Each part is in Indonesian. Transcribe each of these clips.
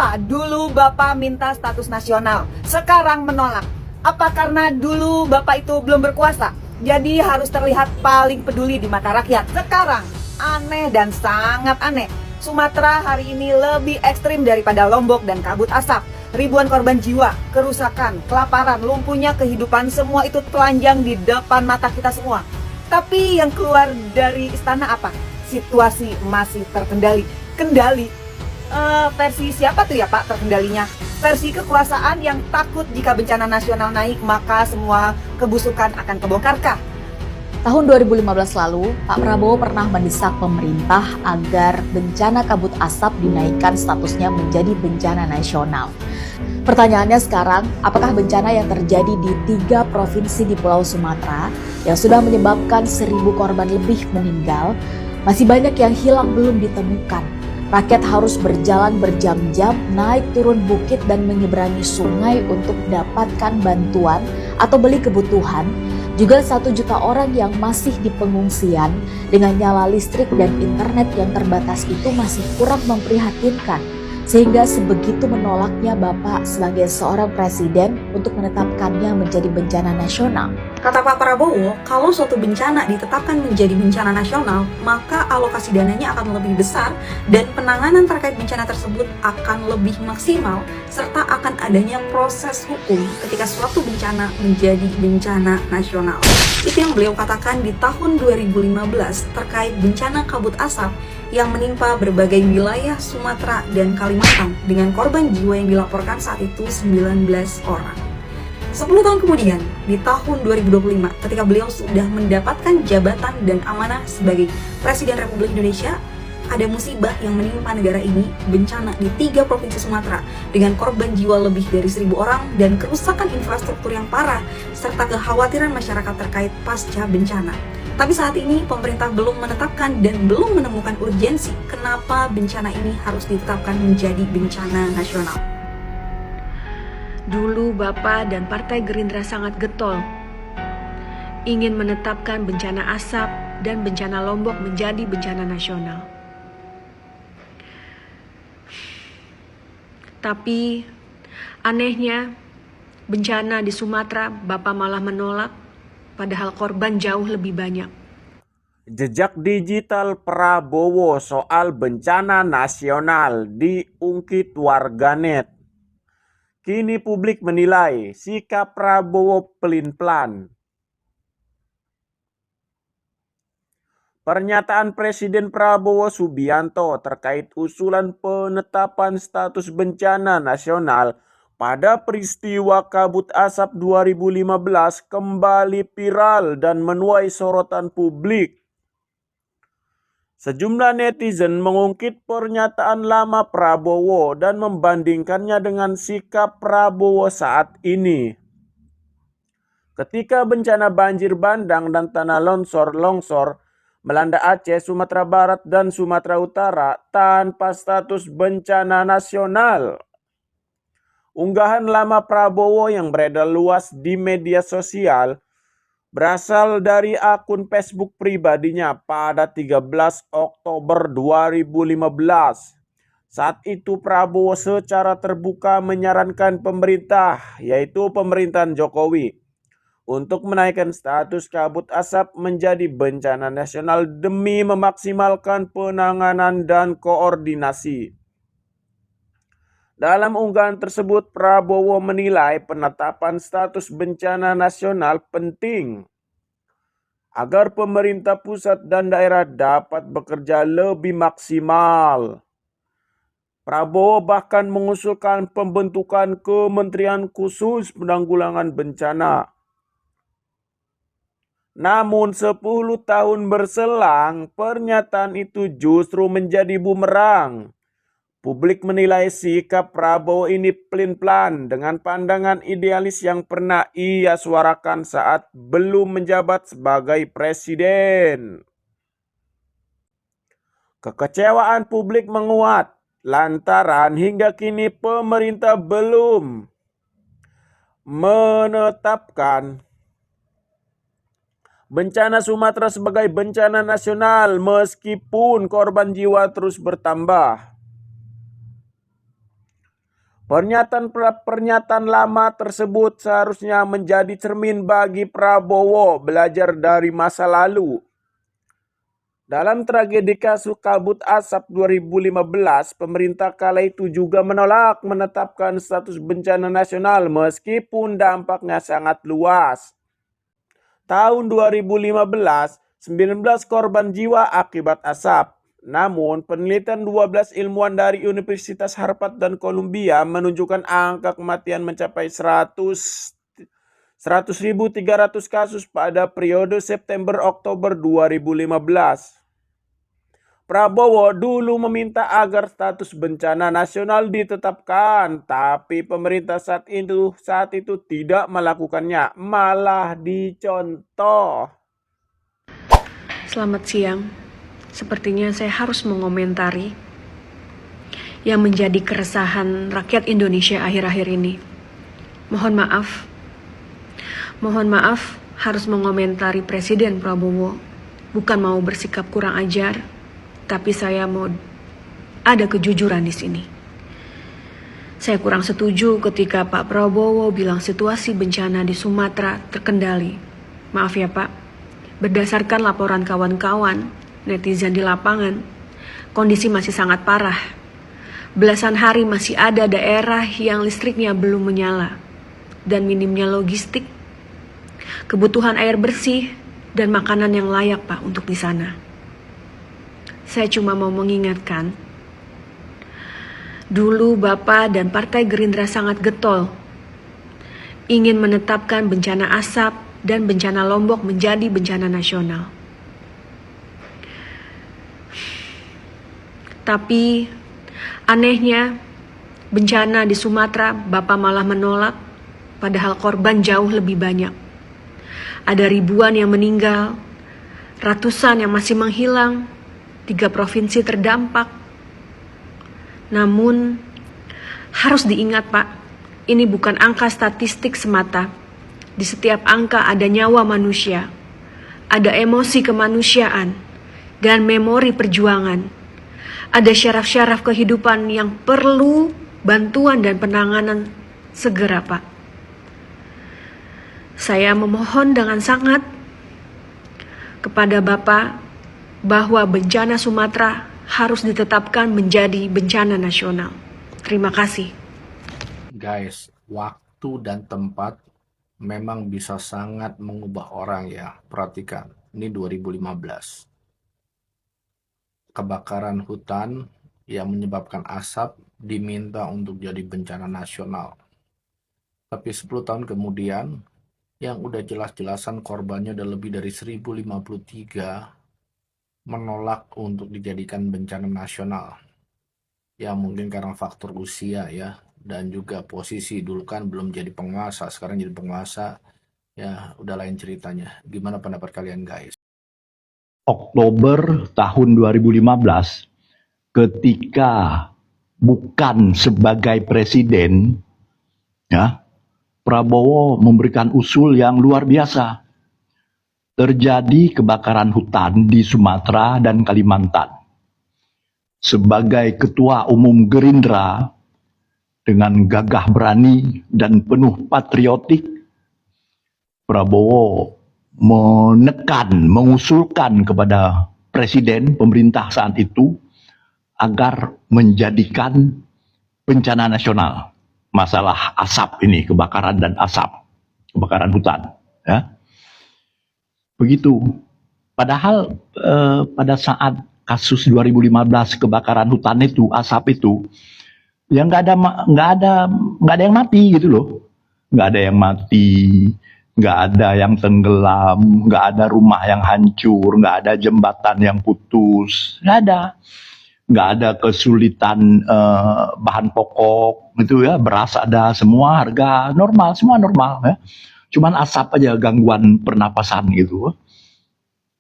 Kenapa dulu Bapak minta status nasional, sekarang menolak? Apa karena dulu Bapak itu belum berkuasa, jadi harus terlihat paling peduli di mata rakyat? Sekarang aneh dan sangat aneh. Sumatera hari ini lebih ekstrim daripada Lombok dan kabut asap. Ribuan korban jiwa, kerusakan, kelaparan, lumpuhnya kehidupan, semua itu telanjang di depan mata kita semua. Tapi yang keluar dari istana apa? Situasi masih terkendali. Versi siapa tuh ya Pak terkendalinya? Versi kekuasaan yang takut jika bencana nasional naik maka semua kebusukan akan kebongkarkah? Tahun 2015 lalu, Pak Prabowo pernah mendesak pemerintah agar bencana kabut asap dinaikkan statusnya menjadi bencana nasional. Pertanyaannya sekarang, apakah bencana yang terjadi di 3 provinsi di Pulau Sumatera yang sudah menyebabkan 1.000 korban lebih meninggal, masih banyak yang hilang belum ditemukan? Rakyat harus berjalan berjam-jam, naik turun bukit dan menyeberangi sungai untuk mendapatkan bantuan atau beli kebutuhan. Juga 1 juta orang yang masih di pengungsian dengan nyala listrik dan internet yang terbatas itu masih kurang memprihatinkan. Sehingga sebegitu menolaknya Bapak sebagai seorang presiden untuk menetapkannya menjadi bencana nasional. Kata Pak Prabowo, kalau suatu bencana ditetapkan menjadi bencana nasional, maka alokasi dananya akan lebih besar dan penanganan terkait bencana tersebut akan lebih maksimal, serta akan adanya proses hukum ketika suatu bencana menjadi bencana nasional. Itu yang beliau katakan di tahun 2015 terkait bencana kabut asap yang menimpa berbagai wilayah Sumatera dan Kalimantan dengan korban jiwa yang dilaporkan saat itu 19 orang. 10 tahun kemudian, di tahun 2025, ketika beliau sudah mendapatkan jabatan dan amanah sebagai Presiden Republik Indonesia, ada musibah yang menimpa negara ini, bencana di 3 provinsi Sumatera dengan korban jiwa lebih dari 1.000 orang dan kerusakan infrastruktur yang parah serta kekhawatiran masyarakat terkait pasca bencana. Tapi saat ini pemerintah belum menetapkan dan belum menemukan urgensi kenapa bencana ini harus ditetapkan menjadi bencana nasional. Dulu Bapak dan Partai Gerindra sangat getol ingin menetapkan bencana asap dan bencana Lombok menjadi bencana nasional. Tapi anehnya bencana di Sumatera Bapak malah menolak, padahal korban jauh lebih banyak. Jejak digital Prabowo soal bencana nasional diungkit warganet. Kini publik menilai sikap Prabowo pelin-pelan. Pernyataan Presiden Prabowo Subianto terkait usulan penetapan status bencana nasional pada peristiwa kabut asap 2015 kembali viral dan menuai sorotan publik. Sejumlah netizen mengungkit pernyataan lama Prabowo dan membandingkannya dengan sikap Prabowo saat ini. Ketika bencana banjir bandang dan tanah longsor melanda Aceh, Sumatera Barat, dan Sumatera Utara tanpa status bencana nasional. Unggahan lama Prabowo yang beredar luas di media sosial berasal dari akun Facebook pribadinya pada 13 Oktober 2015. Saat itu Prabowo secara terbuka menyarankan pemerintah, yaitu pemerintahan Jokowi, untuk menaikkan status kabut asap menjadi bencana nasional demi memaksimalkan penanganan dan koordinasi. Dalam unggahan tersebut, Prabowo menilai penetapan status bencana nasional penting agar pemerintah pusat dan daerah dapat bekerja lebih maksimal. Prabowo bahkan mengusulkan pembentukan Kementerian Khusus Penanggulangan Bencana. Namun 10 tahun berselang, pernyataan itu justru menjadi bumerang. Publik menilai sikap Prabowo ini pelin-pelan dengan pandangan idealis yang pernah ia suarakan saat belum menjabat sebagai presiden. Kekecewaan publik menguat lantaran hingga kini pemerintah belum menetapkan bencana Sumatera sebagai bencana nasional meskipun korban jiwa terus bertambah. Pernyataan lama tersebut seharusnya menjadi cermin bagi Prabowo belajar dari masa lalu. Dalam tragedi kasus kabut asap 2015, pemerintah kala itu juga menolak menetapkan status bencana nasional meskipun dampaknya sangat luas. Tahun 2015, 19 korban jiwa akibat asap. Namun, penelitian 12 ilmuwan dari Universitas Harvard dan Columbia menunjukkan angka kematian mencapai 100.300 kasus pada periode September-Oktober 2015. Prabowo dulu meminta agar status bencana nasional ditetapkan, tapi pemerintah saat itu tidak melakukannya, malah dicontoh. Selamat siang. Sepertinya saya harus mengomentari yang menjadi keresahan rakyat Indonesia akhir-akhir ini. Mohon maaf harus mengomentari Presiden Prabowo. Bukan mau bersikap kurang ajar, tapi saya mau ada kejujuran di sini. Saya kurang setuju ketika Pak Prabowo bilang situasi bencana di Sumatera terkendali. Maaf ya Pak, berdasarkan laporan kawan-kawan netizen di lapangan, kondisi masih sangat parah. Belasan hari masih ada daerah yang listriknya belum menyala, dan minimnya logistik, kebutuhan air bersih, dan makanan yang layak Pak untuk di sana. Saya cuma mau mengingatkan, dulu Bapak dan Partai Gerindra sangat getol ingin menetapkan bencana asap dan bencana Lombok menjadi bencana nasional. Tapi anehnya bencana di Sumatera Bapak malah menolak, padahal korban jauh lebih banyak. Ada ribuan yang meninggal, ratusan yang masih menghilang, 3 provinsi terdampak. Namun harus diingat Pak, ini bukan angka statistik semata. Di setiap angka ada nyawa manusia, ada emosi kemanusiaan, dan memori perjuangan. Ada syaraf-syaraf kehidupan yang perlu bantuan dan penanganan segera, Pak. Saya memohon dengan sangat kepada Bapak bahwa bencana Sumatera harus ditetapkan menjadi bencana nasional. Terima kasih. Guys, waktu dan tempat memang bisa sangat mengubah orang ya. Perhatikan, ini 2015. Kebakaran hutan yang menyebabkan asap diminta untuk jadi bencana nasional. Tapi 10 tahun kemudian, yang udah jelas-jelasan korbannya udah lebih dari 1053 menolak untuk dijadikan bencana nasional. Ya mungkin karena faktor usia ya, dan juga posisi. Dulu kan belum jadi penguasa, sekarang jadi penguasa. Ya udah lain ceritanya. Gimana pendapat kalian guys? Oktober tahun 2015 ketika bukan sebagai presiden ya, Prabowo memberikan usul yang luar biasa. Terjadi kebakaran hutan di Sumatera dan Kalimantan. Sebagai ketua umum Gerindra dengan gagah berani dan penuh patriotik, Prabowo mengusulkan kepada presiden pemerintah saat itu agar menjadikan bencana nasional masalah asap ini, kebakaran dan asap, kebakaran hutan ya. Begitu. Padahal pada saat kasus 2015 kebakaran hutan itu, asap itu, ya nggak ada yang mati gitu loh, nggak ada yang mati. Nggak ada yang tenggelam, nggak ada rumah yang hancur, nggak ada jembatan yang putus, nggak ada kesulitan bahan pokok gitu ya, beras ada, semua harga normal, semua normal ya. Cuman asap aja gangguan pernapasan gitu.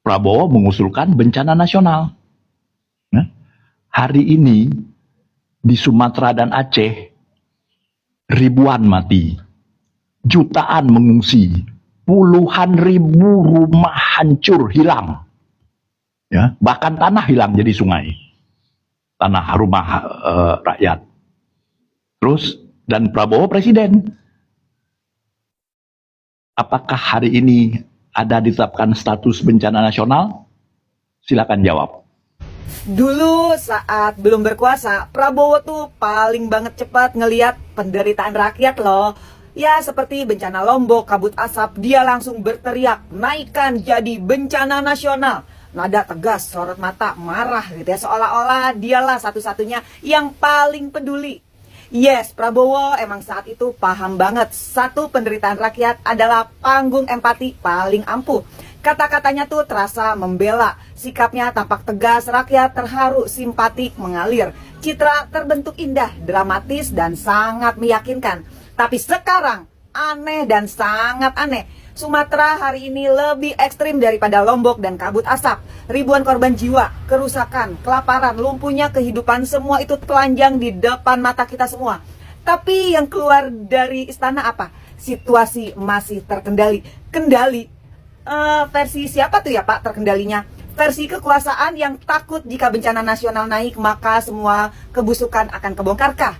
Prabowo mengusulkan bencana nasional. Ya. Hari ini di Sumatera dan Aceh ribuan mati. Jutaan mengungsi, puluhan ribu rumah hancur, hilang, ya, bahkan tanah hilang jadi sungai, tanah rumah rakyat. Terus dan Prabowo presiden. Apakah hari ini ada ditetapkan status bencana nasional? Silakan jawab. Dulu saat belum berkuasa, Prabowo tuh paling banget cepat ngeliat penderitaan rakyat loh. Ya seperti bencana Lombok, kabut asap, dia langsung berteriak, naikkan jadi bencana nasional. Nada tegas, sorot mata, marah gitu ya. Seolah-olah dialah satu-satunya yang paling peduli. Yes, Prabowo emang saat itu paham banget satu penderitaan rakyat adalah panggung empati paling ampuh. Kata-katanya tuh terasa membela, sikapnya tampak tegas, rakyat terharu, simpatik mengalir. Citra terbentuk indah, dramatis, dan sangat meyakinkan. Tapi sekarang aneh dan sangat aneh. Sumatera hari ini lebih ekstrim daripada Lombok dan kabut asap. Ribuan korban jiwa, kerusakan, kelaparan, lumpuhnya kehidupan, semua itu telanjang di depan mata kita semua. Tapi yang keluar dari istana apa? Situasi masih terkendali. Kendali? Versi siapa tuh ya Pak terkendalinya? Versi kekuasaan yang takut jika bencana nasional naik maka semua kebusukan akan kebongkarkah?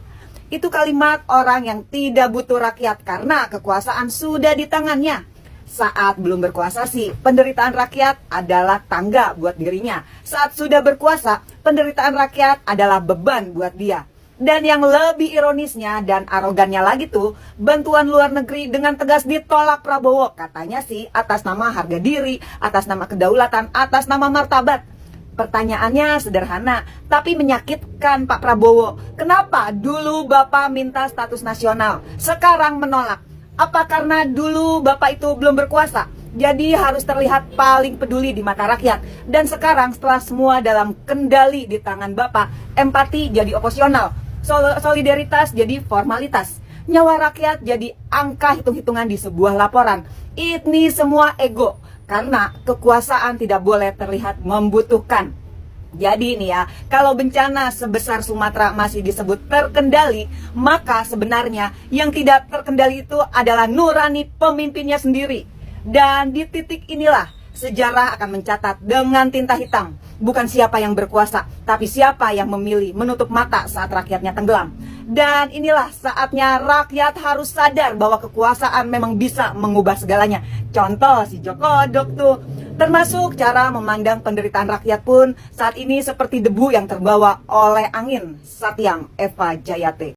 Itu kalimat orang yang tidak butuh rakyat karena kekuasaan sudah di tangannya. Saat belum berkuasa sih, penderitaan rakyat adalah tangga buat dirinya. Saat sudah berkuasa, penderitaan rakyat adalah beban buat dia. Dan yang lebih ironisnya dan arogannya lagi tuh, bantuan luar negeri dengan tegas ditolak Prabowo. Katanya sih atas nama harga diri, atas nama kedaulatan, atas nama martabat. Pertanyaannya sederhana, tapi menyakitkan Pak Prabowo. Kenapa dulu Bapak minta status nasional, sekarang menolak? Apa karena dulu Bapak itu belum berkuasa? Jadi harus terlihat paling peduli di mata rakyat. Dan sekarang setelah semua dalam kendali di tangan Bapak, empati jadi opsional, solidaritas jadi formalitas, nyawa rakyat jadi angka hitung-hitungan di sebuah laporan. Ini semua ego. Karena kekuasaan tidak boleh terlihat membutuhkan. Jadi nih ya, kalau bencana sebesar Sumatera masih disebut terkendali, maka sebenarnya yang tidak terkendali itu adalah nurani pemimpinnya sendiri. Dan di titik inilah sejarah akan mencatat dengan tinta hitam. Bukan siapa yang berkuasa, tapi siapa yang memilih menutup mata saat rakyatnya tenggelam. Dan inilah saatnya rakyat harus sadar bahwa kekuasaan memang bisa mengubah segalanya. Contoh si Jokodok tuh. Termasuk cara memandang penderitaan rakyat pun saat ini seperti debu yang terbawa oleh angin. Satyam Eva Jayate.